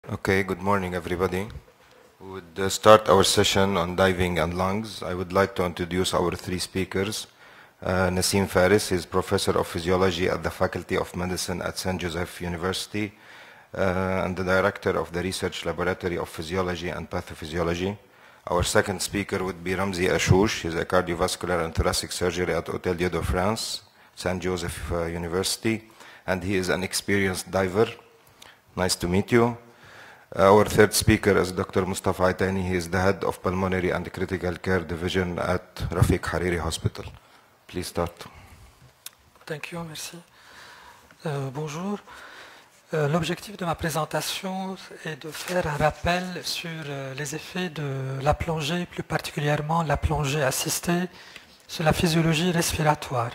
Okay, good morning everybody. We would start our session on diving and lungs. I would like to introduce our three speakers. Nassim Faris is Professor of Physiology at the Faculty of Medicine at St. Joseph University and the Director of the Research Laboratory of Physiology and Pathophysiology. Our second speaker would be Ramzi Ashoush. He's a cardiovascular and thoracic surgery at Hôtel Dieu de France, St. Joseph University, and he is an experienced diver. Nice to meet you. Our third speaker is Dr. Mustafa Aitani. He is the head of Pulmonary and Critical Care Division at Rafiq Hariri Hospital. Please start. Thank you, merci. Bonjour. L'objectif de ma présentation est de faire un rappel sur les effets de la plongée, plus particulièrement la plongée assistée, sur la physiologie respiratoire.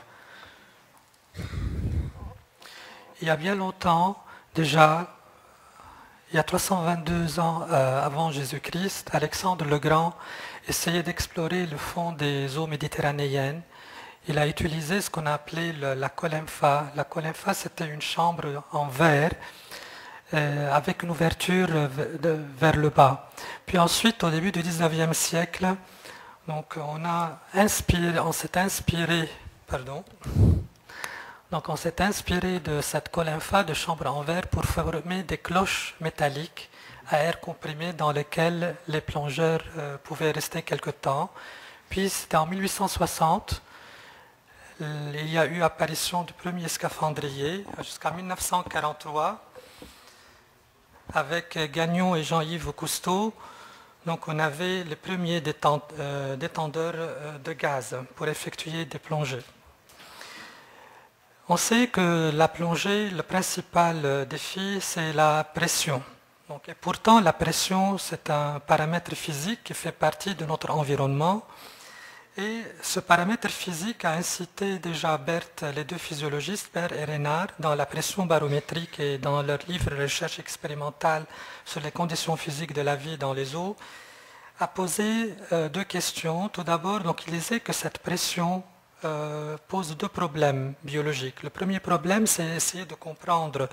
Il y a bien longtemps, déjà, il y a 322 ans avant Jésus-Christ, Alexandre le Grand essayait d'explorer le fond des eaux méditerranéennes. Il a utilisé ce qu'on a appelé la colympha. La colympha, c'était une chambre en verre avec une ouverture vers le bas. Puis ensuite, au début du 19e siècle, donc on s'est inspiré de cette colympha de chambre en verre pour former des cloches métalliques à air comprimé dans lesquelles les plongeurs pouvaient rester quelque temps. Puis c'était en 1860, il y a eu apparition du premier scaphandrier jusqu'en 1943 avec Gagnon et Jean-Yves Cousteau. Donc on avait les premiers détendeurs de gaz pour effectuer des plongées. On sait que la plongée, le principal défi, c'est la pression. Et pourtant, la pression, c'est un paramètre physique qui fait partie de notre environnement. Et ce paramètre physique a incité déjà les deux physiologistes, Baird et Renard, dans la pression barométrique et dans leur livre de recherche expérimentale sur les conditions physiques de la vie dans les eaux, à poser deux questions. Tout d'abord, donc, il disait que cette pression pose deux problèmes biologiques. Le premier problème, c'est essayer de comprendre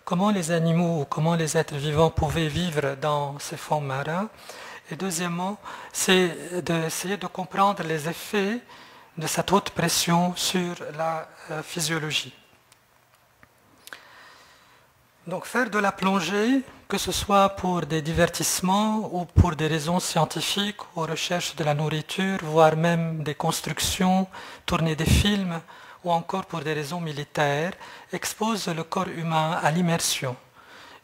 comment les animaux ou comment les êtres vivants pouvaient vivre dans ces fonds marins. Et deuxièmement, c'est d'essayer de comprendre les effets de cette haute pression sur la physiologie. Donc faire de la plongée, que ce soit pour des divertissements ou pour des raisons scientifiques, aux recherches de la nourriture, voire même des constructions, tourner des films, ou encore pour des raisons militaires, expose le corps humain à l'immersion.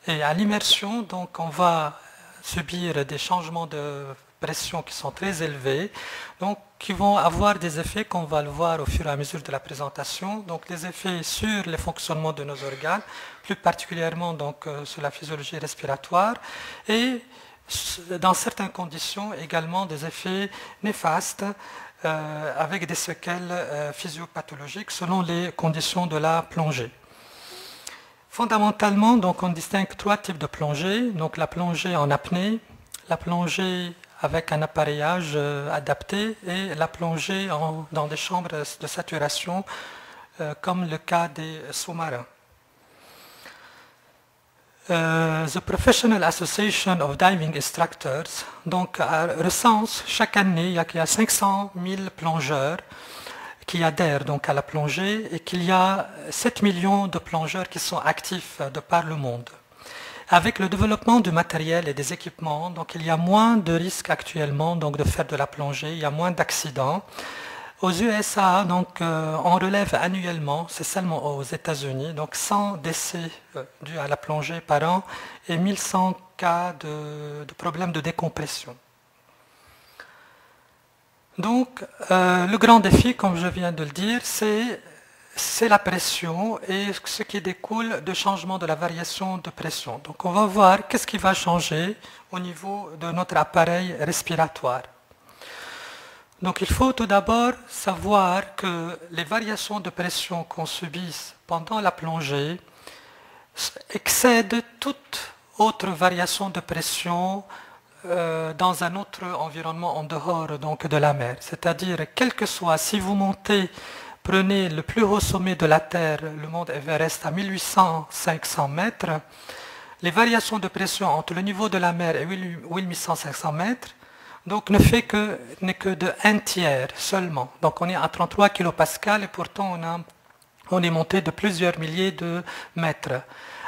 Et à l'immersion, donc, on va subir des changements de pression qui sont très élevés, donc qui vont avoir des effets qu'on va le voir au fur et à mesure de la présentation, donc les effets sur les fonctionnements de nos organes, plus particulièrement donc, sur la physiologie respiratoire, et dans certaines conditions également des effets néfastes avec des séquelles physiopathologiques selon les conditions de la plongée. Fondamentalement, donc, on distingue trois types de plongée, donc la plongée en apnée, la plongée avec un appareillage adapté et la plongée dans des chambres de saturation comme le cas des sous-marins. The Professional Association of Diving Instructors donc, recense chaque année, il y a 500 000 plongeurs qui adhèrent donc à la plongée et qu'il y a 7 millions de plongeurs qui sont actifs de par le monde. Avec le développement du matériel et des équipements, donc il y a moins de risques actuellement donc de faire de la plongée, il y a moins d'accidents. Aux USA, donc, on relève annuellement, c'est seulement aux États-Unis, donc 100 décès dus à la plongée par an et 1100 cas de problèmes de décompression. Donc, le grand défi, comme je viens de le dire, c'est la pression et ce qui découle de changement de la variation de pression. Donc, on va voir qu'est-ce qui va changer au niveau de notre appareil respiratoire. Donc, il faut tout d'abord savoir que les variations de pression qu'on subit pendant la plongée excèdent toute autre variation de pression dans un autre environnement en dehors donc, de la mer. C'est-à-dire, quel que soit, si vous montez, prenez le plus haut sommet de la Terre, le mont Everest, à 1800-500 mètres, les variations de pression entre le niveau de la mer et 8500 mètres donc, n'est que de 1/3 seulement. Donc on est à 33 kPa et pourtant on est monté de plusieurs milliers de mètres.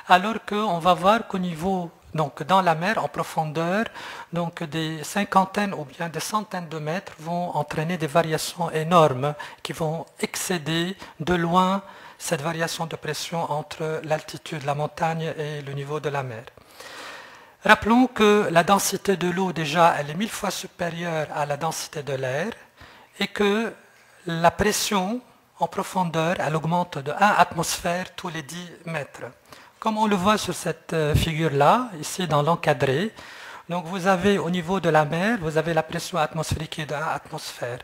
Alors qu'on va voir qu'au niveau, donc dans la mer en profondeur, donc des cinquantaines ou bien des centaines de mètres vont entraîner des variations énormes qui vont excéder de loin cette variation de pression entre l'altitude de la montagne et le niveau de la mer. Rappelons que la densité de l'eau, déjà, elle est 1000 fois supérieure à la densité de l'air et que la pression en profondeur, elle augmente de 1 atmosphère tous les 10 mètres. Comme on le voit sur cette figure-là, ici dans l'encadré, donc vous avez au niveau de la mer, vous avez la pression atmosphérique qui est de 1 atmosphère.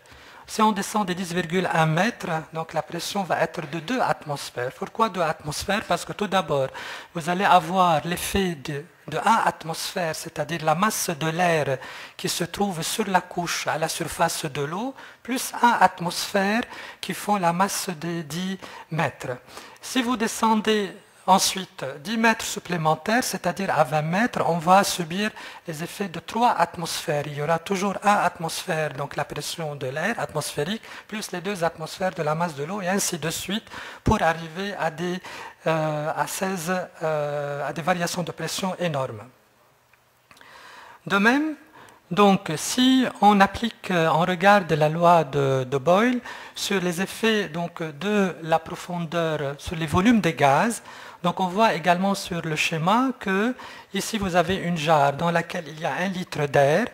Si on descend de 10,1 mètres, donc la pression va être de 2 atmosphères. Pourquoi 2 atmosphères? Parce que tout d'abord, vous allez avoir l'effet de 1 atmosphère, c'est-à-dire la masse de l'air qui se trouve sur la couche à la surface de l'eau, plus 1 atmosphère qui font la masse de 10 mètres. Si vous descendez ensuite 10 mètres supplémentaires, c'est-à-dire à 20 mètres, on va subir les effets de 3 atmosphères. Il y aura toujours 1 atmosphère, donc la pression de l'air atmosphérique, plus les 2 atmosphères de la masse de l'eau, et ainsi de suite, pour arriver à des variations de pression énormes. De même, donc, si on regarde la loi de Boyle sur les effets donc, de la profondeur sur les volumes des gaz, donc on voit également sur le schéma que ici vous avez une jarre dans laquelle il y a 1 litre d'air.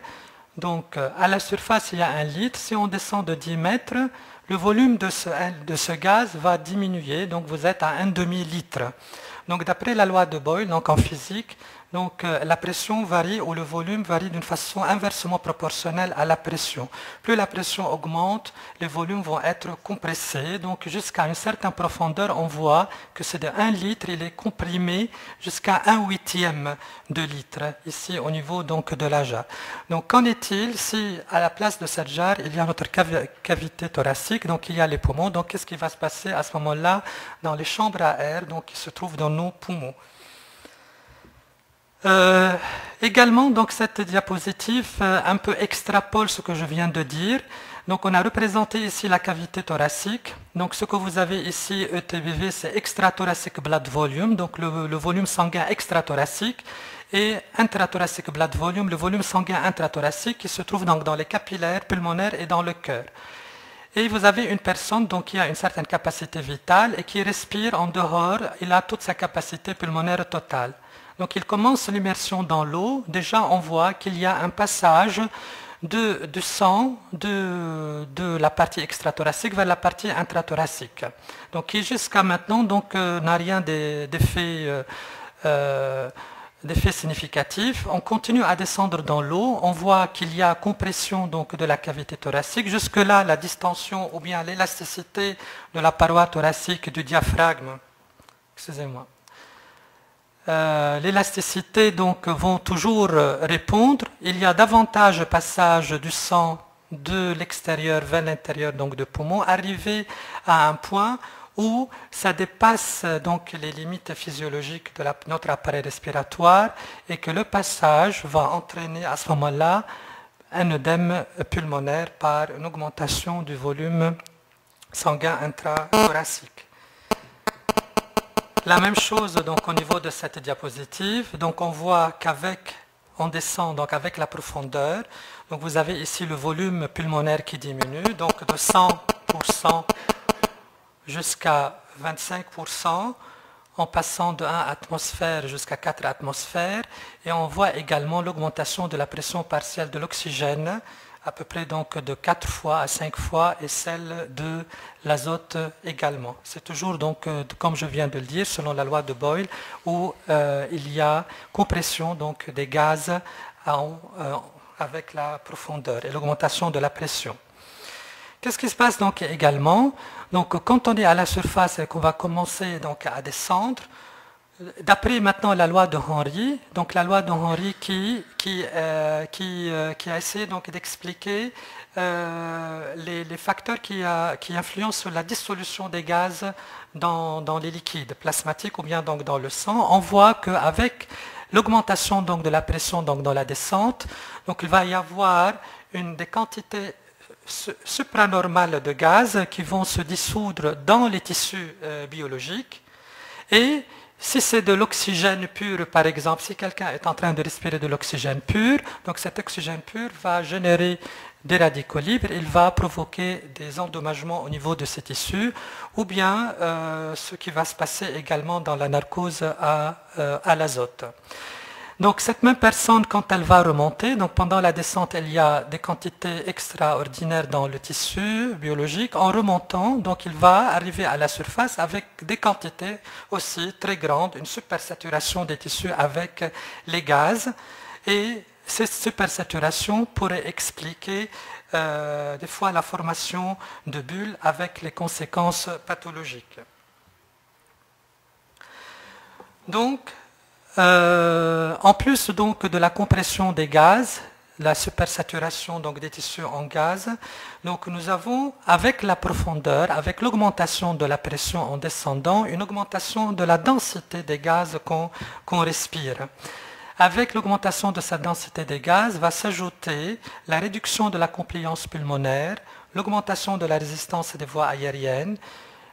Donc à la surface il y a 1 litre. Si on descend de 10 mètres, le volume de ce gaz va diminuer. Donc vous êtes à 1,5 litre. Donc d'après la loi de Boyle, donc en physique, donc la pression varie ou le volume varie d'une façon inversement proportionnelle à la pression. Plus la pression augmente, les volumes vont être compressés. Donc jusqu'à une certaine profondeur, on voit que c'est de 1 litre, il est comprimé jusqu'à 1/8 de litre, ici au niveau donc, de la jarre. Donc qu'en est-il si à la place de cette jarre, il y a notre cavité thoracique, donc il y a les poumons. Donc qu'est-ce qui va se passer à ce moment-là dans les chambres à air donc, qui se trouvent dans nos poumons? Également, donc, cette diapositive un peu extrapole ce que je viens de dire. Donc, on a représenté ici la cavité thoracique. Donc, ce que vous avez ici, ETBV, c'est extrathoracic blood volume, donc le volume sanguin extrathoracique, et intrathoracic blood volume, le volume sanguin intrathoracique qui se trouve donc dans les capillaires pulmonaires et dans le cœur. Et vous avez une personne donc, qui a une certaine capacité vitale et qui respire en dehors, il a toute sa capacité pulmonaire totale. Donc il commence l'immersion dans l'eau. Déjà, on voit qu'il y a un passage de sang de la partie extrathoracique vers la partie intrathoracique. Donc qui jusqu'à maintenant n'a rien d'effet significatif. On continue à descendre dans l'eau. On voit qu'il y a compression donc, de la cavité thoracique. Jusque-là, la distension ou bien l'élasticité de la paroi thoracique du diaphragme. Excusez-moi. L'élasticité donc vont toujours répondre. Il y a davantage de passage du sang de l'extérieur vers l'intérieur donc de poumon, arrivé à un point où ça dépasse donc les limites physiologiques de notre appareil respiratoire et que le passage va entraîner à ce moment-là un œdème pulmonaire par une augmentation du volume sanguin intrathoracique. La même chose donc au niveau de cette diapositive. Donc on voit on descend donc avec la profondeur. Donc vous avez ici le volume pulmonaire qui diminue, donc de 100% jusqu'à 25%, en passant de 1 atmosphère jusqu'à 4 atmosphères. Et on voit également l'augmentation de la pression partielle de l'oxygène, à peu près donc de 4 fois à 5 fois, et celle de l'azote également. C'est toujours donc, comme je viens de le dire, selon la loi de Boyle, où il y a compression donc, des gaz avec la profondeur et l'augmentation de la pression. Qu'est-ce qui se passe donc également? Donc, quand on est à la surface et qu'on va commencer donc, à descendre, d'après maintenant la loi de Henry, donc la loi de Henry qui a essayé donc d'expliquer les facteurs qui influencent sur la dissolution des gaz dans les liquides plasmatiques ou bien donc dans le sang, on voit qu'avec l'augmentation donc de la pression donc dans la descente. Donc il va y avoir des quantités supranormales de gaz qui vont se dissoudre dans les tissus biologiques. Et si c'est de l'oxygène pur, par exemple, si quelqu'un est en train de respirer de l'oxygène pur, donc cet oxygène pur va générer des radicaux libres, il va provoquer des endommagements au niveau de ces tissus, ou bien ce qui va se passer également dans la narcose à l'azote. Donc cette même personne, quand elle va remonter, donc pendant la descente, il y a des quantités extraordinaires dans le tissu biologique. En remontant, donc il va arriver à la surface avec des quantités aussi très grandes, une supersaturation des tissus avec les gaz. Et cette supersaturation pourrait expliquer des fois la formation de bulles avec les conséquences pathologiques. Donc, en plus donc de la compression des gaz, la supersaturation donc des tissus en gaz, donc nous avons avec la profondeur, avec l'augmentation de la pression en descendant, une augmentation de la densité des gaz qu'on respire. Avec l'augmentation de cette densité des gaz va s'ajouter la réduction de la compliance pulmonaire, l'augmentation de la résistance des voies aériennes,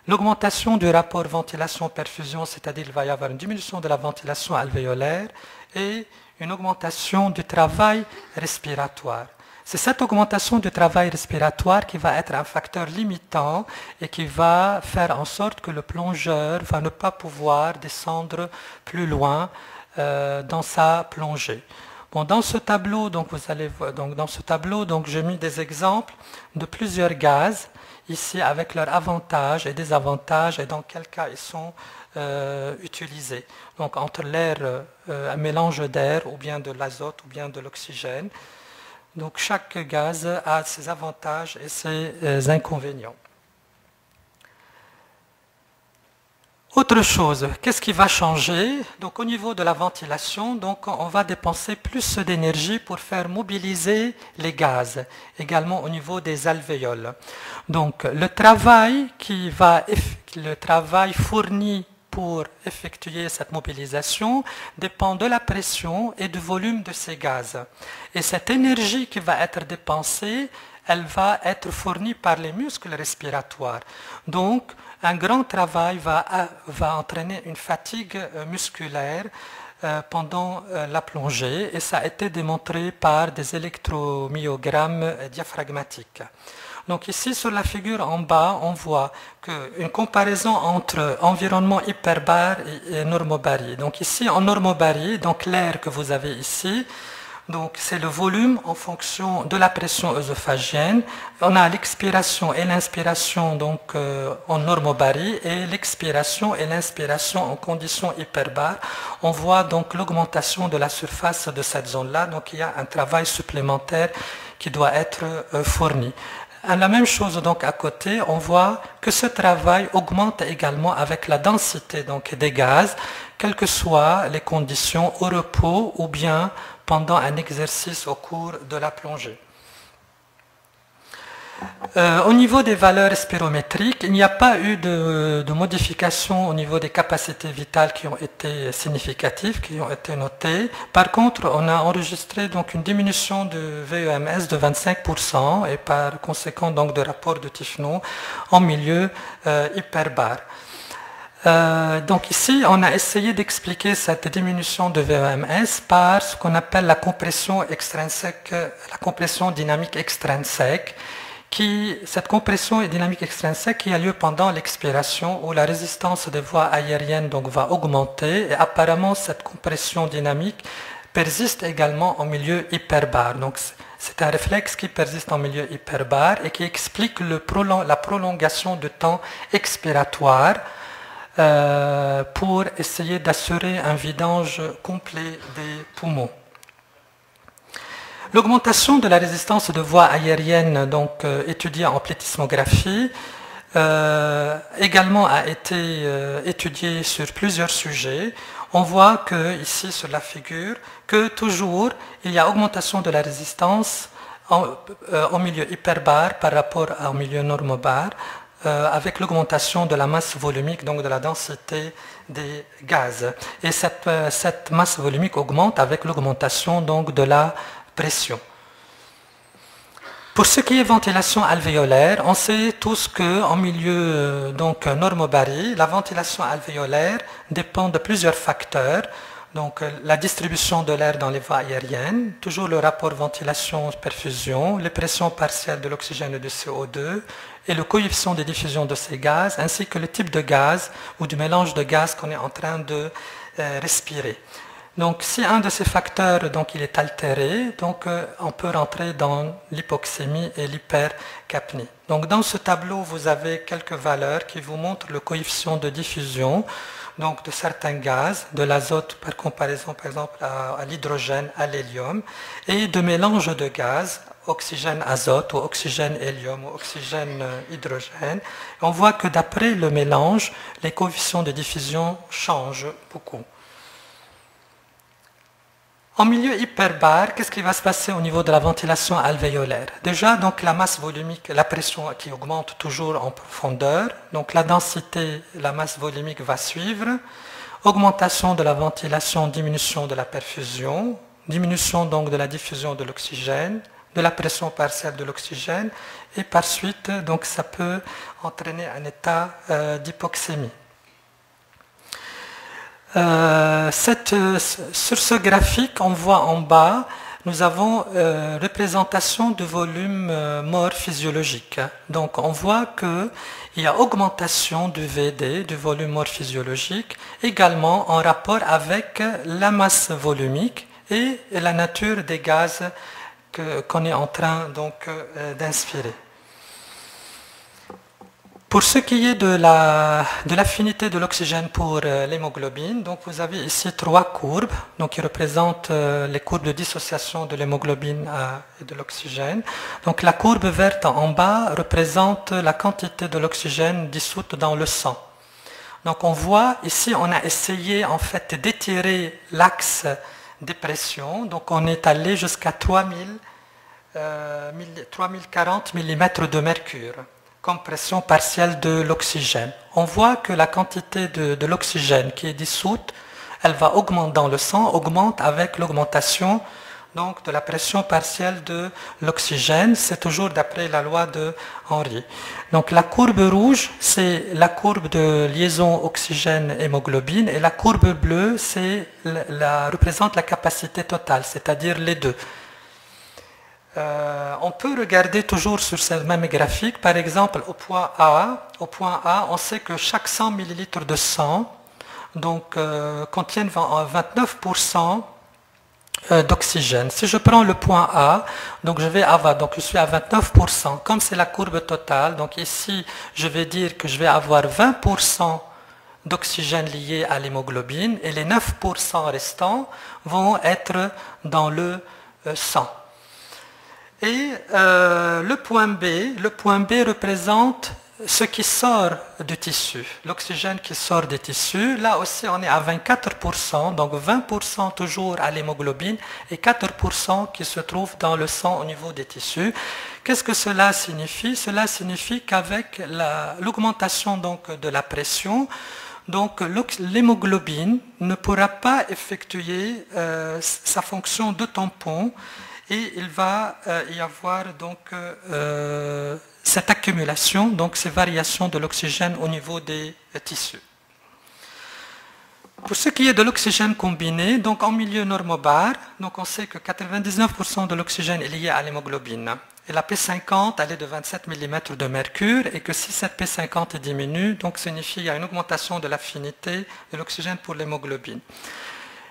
l'augmentation du rapport ventilation-perfusion, c'est-à-dire qu'il va y avoir une diminution de la ventilation alvéolaire et une augmentation du travail respiratoire. C'est cette augmentation du travail respiratoire qui va être un facteur limitant et qui va faire en sorte que le plongeur va ne pas pouvoir descendre plus loin dans sa plongée. Bon, dans ce tableau, donc vous allez voir, dans ce tableau, donc j'ai mis des exemples de plusieurs gaz ici avec leurs avantages et désavantages et dans quel cas ils sont utilisés. Donc entre l'air, un mélange d'air ou bien de l'azote ou bien de l'oxygène. Donc chaque gaz a ses avantages et ses inconvénients. Autre chose, qu'est-ce qui va changer? Donc au niveau de la ventilation, donc on va dépenser plus d'énergie pour faire mobiliser les gaz, également au niveau des alvéoles. Donc le travail fourni pour effectuer cette mobilisation dépend de la pression et du volume de ces gaz. Et cette énergie qui va être dépensée, elle va être fournie par les muscles respiratoires. Donc, un grand travail va entraîner une fatigue musculaire pendant la plongée et ça a été démontré par des électromyogrammes diaphragmatiques. Donc ici sur la figure en bas, on voit une comparaison entre environnement hyperbare et normobarie. Donc ici en normobarie, donc l'air que vous avez ici, donc c'est le volume en fonction de la pression œsophagienne. On a l'expiration et l'inspiration donc en normobarie et l'expiration et l'inspiration en conditions hyperbares. On voit donc l'augmentation de la surface de cette zone-là. Donc il y a un travail supplémentaire qui doit être fourni. La même chose donc à côté, on voit que ce travail augmente également avec la densité donc des gaz, quelles que soient les conditions au repos ou bien pendant un exercice au cours de la plongée. Au niveau des valeurs spirométriques, il n'y a pas eu de modification au niveau des capacités vitales qui ont été significatives, qui ont été notées. Par contre, on a enregistré donc une diminution de VEMS de 25% et par conséquent donc de rapport de Tifno en milieu hyperbare. Donc ici, on a essayé d'expliquer cette diminution de VEMS par ce qu'on appelle la compression extrinsèque, la compression dynamique extrinsèque, cette compression dynamique extrinsèque qui a lieu pendant l'expiration où la résistance des voies aériennes donc va augmenter et apparemment cette compression dynamique persiste également en milieu hyperbare. Donc c'est un réflexe qui persiste en milieu hyperbare et qui explique la prolongation du temps expiratoire pour essayer d'assurer un vidange complet des poumons. L'augmentation de la résistance de voies aériennes, donc étudiée en plétismographie, également a été étudiée sur plusieurs sujets. On voit que ici sur la figure que toujours il y a augmentation de la résistance en milieu hyperbare par rapport au milieu normobare. avec l'augmentation de la masse volumique, donc de la densité des gaz. Et cette masse volumique augmente avec l'augmentation donc de la pression. Pour ce qui est ventilation alvéolaire, on sait tous qu'en milieu donc normobari, la ventilation alvéolaire dépend de plusieurs facteurs. Donc la distribution de l'air dans les voies aériennes, toujours le rapport ventilation-perfusion, les pressions partielles de l'oxygène et du CO2 et le coefficient de diffusion de ces gaz, ainsi que le type de gaz ou du mélange de gaz qu'on est en train de respirer. Donc, si un de ces facteurs donc, il est altéré, donc, on peut rentrer dans l'hypoxémie et l'hypercapnie. Donc, dans ce tableau, vous avez quelques valeurs qui vous montrent le coefficient de diffusion donc, de certains gaz, de l'azote par comparaison par exemple à l'hydrogène, à l'hélium, et de mélange de gaz, oxygène-azote ou oxygène-hélium ou oxygène-hydrogène. On voit que d'après le mélange, les coefficients de diffusion changent beaucoup. En milieu hyperbare, qu'est-ce qui va se passer au niveau de la ventilation alvéolaire? Déjà, donc, la masse volumique, la pression qui augmente toujours en profondeur, donc la densité, la masse volumique va suivre, augmentation de la ventilation, diminution de la perfusion, diminution donc de la diffusion de l'oxygène, de la pression partielle de l'oxygène, et par suite, donc, ça peut entraîner un état d'hypoxémie. Sur ce graphique, on voit en bas, nous avons représentation du volume mort physiologique. Donc on voit qu'il y a augmentation du VD, du volume mort physiologique, également en rapport avec la masse volumique et la nature des gaz qu'on est en train d'inspirer. Pour ce qui est de l'affinité de l'oxygène pour l'hémoglobine, donc vous avez ici trois courbes donc qui représentent les courbes de dissociation de l'hémoglobine et de l'oxygène. Donc la courbe verte en bas représente la quantité de l'oxygène dissoute dans le sang. Donc on voit ici, on a essayé en fait d'étirer l'axe des pressions. Donc on est allé jusqu'à 3040 mm de mercure comme pression partielle de l'oxygène. On voit que la quantité de l'oxygène qui est dissoute, elle va augmenter dans le sang, augmente avec l'augmentation donc de la pression partielle de l'oxygène. C'est toujours d'après la loi de Henry. Donc la courbe rouge, c'est la courbe de liaison oxygène-hémoglobine et la courbe bleue, représente la capacité totale, c'est-à-dire les deux. On peut regarder toujours sur ce même graphique, par exemple au point A, on sait que chaque 100 ml de sang contiennent 29% d'oxygène. Si je prends le point A, donc je suis à 29%. Comme c'est la courbe totale, donc ici je vais dire que je vais avoir 20% d'oxygène lié à l'hémoglobine et les 9% restants vont être dans le sang. Et le point B représente ce qui sort du tissu, l'oxygène qui sort des tissus. Là aussi, on est à 24%, donc 20% toujours à l'hémoglobine et 4% qui se trouvent dans le sang au niveau des tissus. Qu'est-ce que cela signifie? Cela signifie qu'avec l'augmentation de la pression, l'hémoglobine ne pourra pas effectuer sa fonction de tampon. Et il va y avoir cette accumulation, donc ces variations de l'oxygène au niveau des tissus. Pour ce qui est de l'oxygène combiné, donc en milieu normobare, donc on sait que 99% de l'oxygène est lié à l'hémoglobine. Et la P50, elle est de 27 mm de mercure, et que si cette P50 diminue, donc signifie qu'il y a une augmentation de l'affinité de l'oxygène pour l'hémoglobine.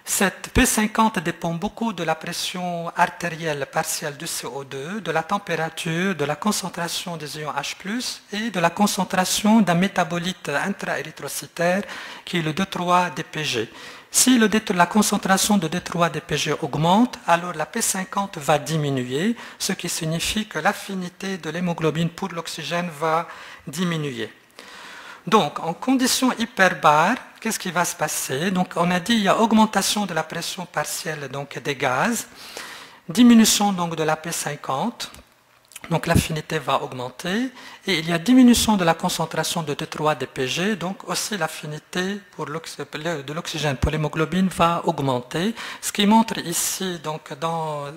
Cette P50 dépend beaucoup de la pression artérielle partielle du CO2, de la température, de la concentration des ions H+, et de la concentration d'un métabolite intra-érythrocytaire qui est le D3-DPG. Si la concentration de D3-DPG augmente, alors la P50 va diminuer, ce qui signifie que l'affinité de l'hémoglobine pour l'oxygène va diminuer. Donc, en conditions hyperbares, qu'est-ce qui va se passer? Donc, on a dit qu'il y a augmentation de la pression partielle des gaz, diminution de la P50, Donc l'affinité va augmenter et il y a diminution de la concentration de D3-DPG, donc aussi l'affinité de l'oxygène pour l'hémoglobine va augmenter. Ce qui montre ici, donc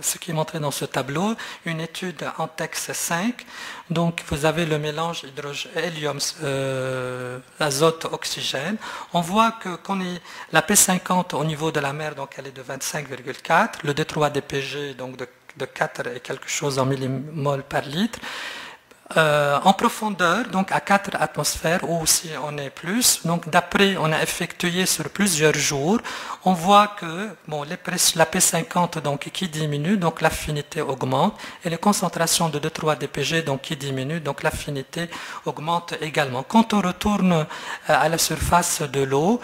ce qui est montré dans ce tableau, une étude en TEX 5. Donc vous avez le mélange hélium, azote, oxygène. On voit que la P50 au niveau de la mer, donc elle est de 25,4, le D3-DPG donc de 4 et quelque chose en millimoles par litre. En profondeur, donc à 4 atmosphères, ou si on est plus, donc d'après, on a effectué sur plusieurs jours, on voit que la P50 donc, qui diminue, donc l'affinité augmente, et les concentrations de 2,3-DPG donc, qui diminuent, donc l'affinité augmente également. Quand on retourne à la surface de l'eau,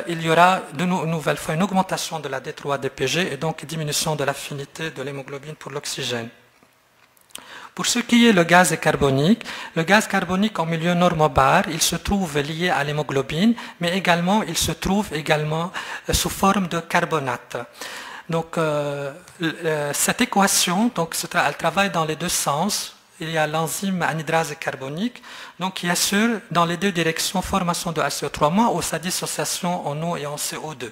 il y aura de nouvelle fois une augmentation de la D3-DPG et donc diminution de l'affinité de l'hémoglobine pour l'oxygène. Pour ce qui est le gaz carbonique en milieu normobar, il se trouve lié à l'hémoglobine, mais également il se trouve également sous forme de carbonate. Donc cette équation, donc, elle travaille dans les deux sens. Il y a l'enzyme anhydrase carbonique, donc qui assure dans les deux directions formation de HCO3- ou sa dissociation en eau et en CO2.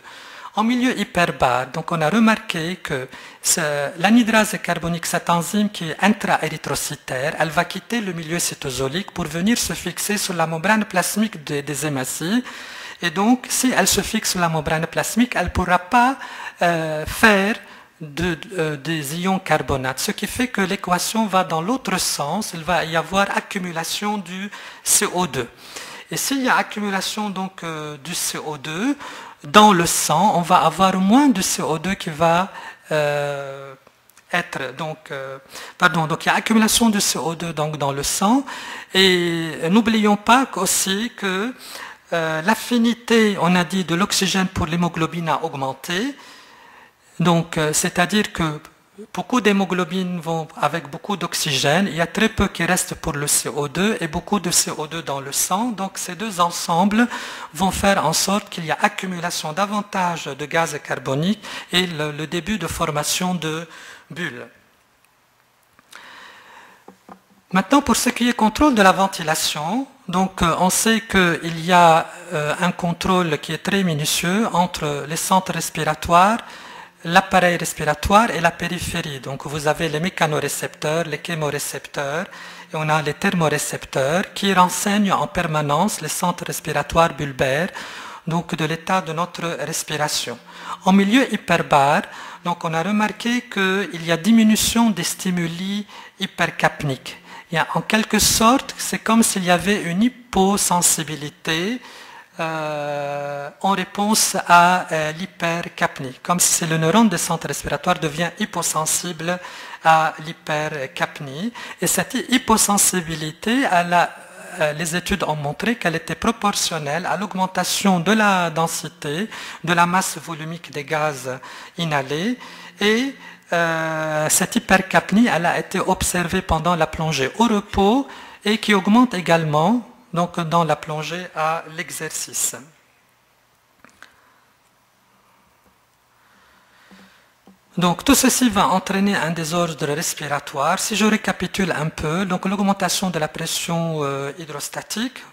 En milieu hyperbare, donc on a remarqué que l'anhydrase carbonique, cette enzyme qui est intra-érythrocytaire, elle va quitter le milieu cytosolique pour venir se fixer sur la membrane plasmique des hématies. Et donc, si elle se fixe sur la membrane plasmique, elle ne pourra pas faire des ions carbonates, ce qui fait que l'équation va dans l'autre sens, il va y avoir accumulation du CO2. Et s'il y a accumulation donc du CO2 dans le sang, on va avoir moins de CO2 qui va être donc donc il y a accumulation de CO2 donc dans le sang, et n'oublions pas aussi que l'affinité, on a dit, de l'oxygène pour l'hémoglobine a augmenté. Donc, c'est-à-dire que beaucoup d'hémoglobines vont avec beaucoup d'oxygène, il y a très peu qui reste pour le CO2 et beaucoup de CO2 dans le sang. Donc, ces deux ensembles vont faire en sorte qu'il y a accumulation davantage de gaz carbonique et le début de formation de bulles. Maintenant, pour ce qui est contrôle de la ventilation, donc on sait qu'il y a un contrôle qui est très minutieux entre les centres respiratoires, l'appareil respiratoire et la périphérie. Donc vous avez les mécanorécepteurs, les chémorécepteurs, et on a les thermorécepteurs qui renseignent en permanence les centres respiratoires bulbaires, donc de l'état de notre respiration. En milieu hyperbare, donc on a remarqué qu'il y a diminution des stimuli hypercapniques. En quelque sorte, c'est comme s'il y avait une hyposensibilité en réponse à l'hypercapnie, comme si le neurone des centres respiratoires devient hyposensible à l'hypercapnie. Et cette hyposensibilité, les études ont montré qu'elle était proportionnelle à l'augmentation de la densité, de la masse volumique des gaz inhalés, et cette hypercapnie, elle a été observée pendant la plongée au repos et qui augmente également donc dans la plongée à l'exercice. Donc tout ceci va entraîner un désordre respiratoire. Si je récapitule un peu, donc l'augmentation de la pression hydrostatique,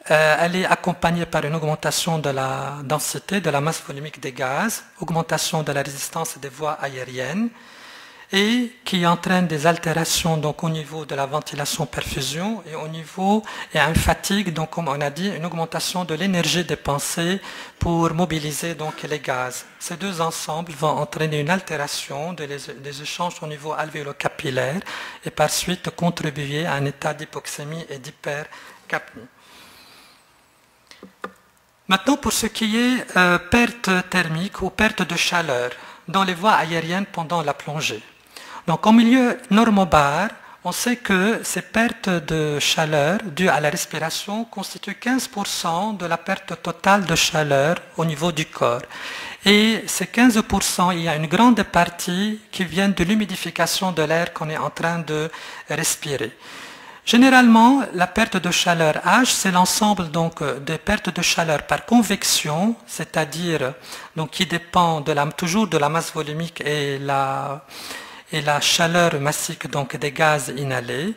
elle est accompagnée par une augmentation de la densité, de la masse volumique des gaz, augmentation de la résistance des voies aériennes, et qui entraîne des altérations donc au niveau de la ventilation-perfusion et au niveau et une fatigue, donc comme on a dit, une augmentation de l'énergie dépensée pour mobiliser donc les gaz. Ces deux ensembles vont entraîner une altération des échanges au niveau alvéolo-capillaire et par suite contribuer à un état d'hypoxémie et d'hypercapnie. Maintenant, pour ce qui est perte thermique ou perte de chaleur dans les voies aériennes pendant la plongée. Donc, en milieu normobar, on sait que ces pertes de chaleur dues à la respiration constituent 15% de la perte totale de chaleur au niveau du corps. Et ces 15%, il y a une grande partie qui vient de l'humidification de l'air qu'on est en train de respirer. Généralement, la perte de chaleur H, c'est l'ensemble donc des pertes de chaleur par convection, c'est-à-dire donc qui dépend toujours de la masse volumique et et la chaleur massique donc des gaz inhalés,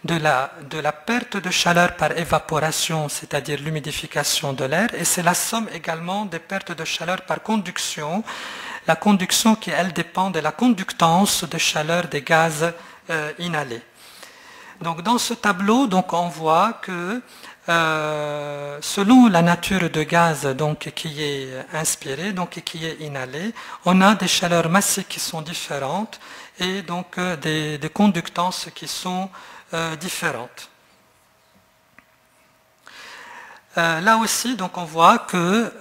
de la perte de chaleur par évaporation, c'est-à-dire l'humidification de l'air, et c'est la somme également des pertes de chaleur par conduction, la conduction qui, elle, dépend de la conductance de chaleur des gaz inhalés. Donc, dans ce tableau, donc, on voit que selon la nature de gaz donc, qui est inspiré donc, et qui est inhalé, on a des chaleurs massiques qui sont différentes et donc des conductances qui sont différentes. Là aussi, donc, on voit que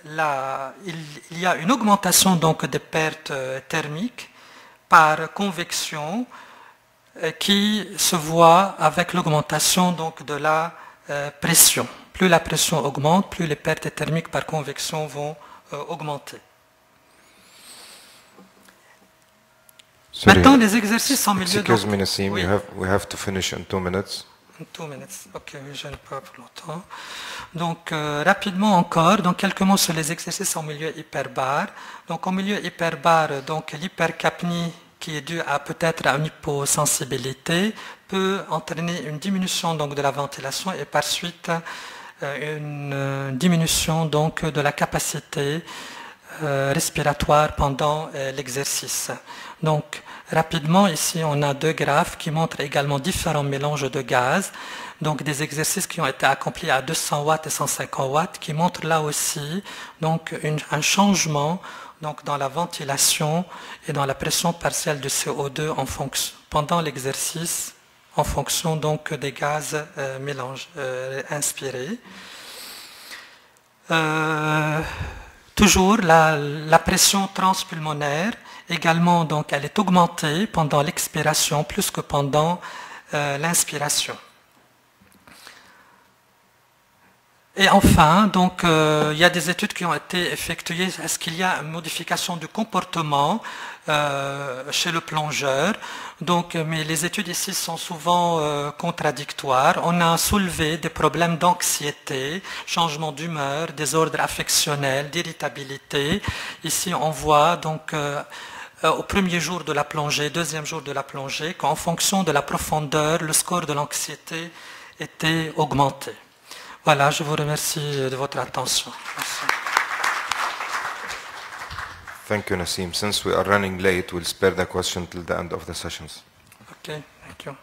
il y a une augmentation donc, des pertes thermiques par convection qui se voit avec l'augmentation donc, de la pression. Plus la pression augmente, plus les pertes thermiques par convection vont augmenter. Sorry, maintenant, les exercices en milieu... Excuse me, Nassim, oui. we have to finish in 2 minutes. 2 minutes, ok, je n'ai pas plus longtemps. Donc, rapidement encore, donc, quelques mots sur les exercices en milieu hyperbare. Donc, en milieu hyperbare, donc, l'hypercapnie qui est due à peut-être à une hyposensibilité peut entraîner une diminution donc, de la ventilation et par suite une diminution donc, de la capacité respiratoire pendant l'exercice. Donc, rapidement, ici, on a 2 graphes qui montrent également différents mélanges de gaz. Donc, des exercices qui ont été accomplis à 200 watts et 150 watts qui montrent là aussi donc, un changement donc, dans la ventilation et dans la pression partielle de CO2 pendant l'exercice en fonction donc, des gaz inspirés. Toujours la pression transpulmonaire également, donc, elle est augmentée pendant l'expiration plus que pendant l'inspiration. Et enfin, donc, il y a des études qui ont été effectuées. Est-ce qu'il y a une modification du comportement chez le plongeur? Donc, mais les études ici sont souvent contradictoires. On a soulevé des problèmes d'anxiété, changement d'humeur, désordre affectionnel, d'irritabilité. Ici, on voit donc au premier jour de la plongée, deuxième jour de la plongée, qu'en fonction de la profondeur, le score de l'anxiété était augmenté. Voilà, je vous remercie de votre attention. Merci. Thank you, Nassim. Since we are running late, we'll spare the question till the end of the sessions. Okay, thank you.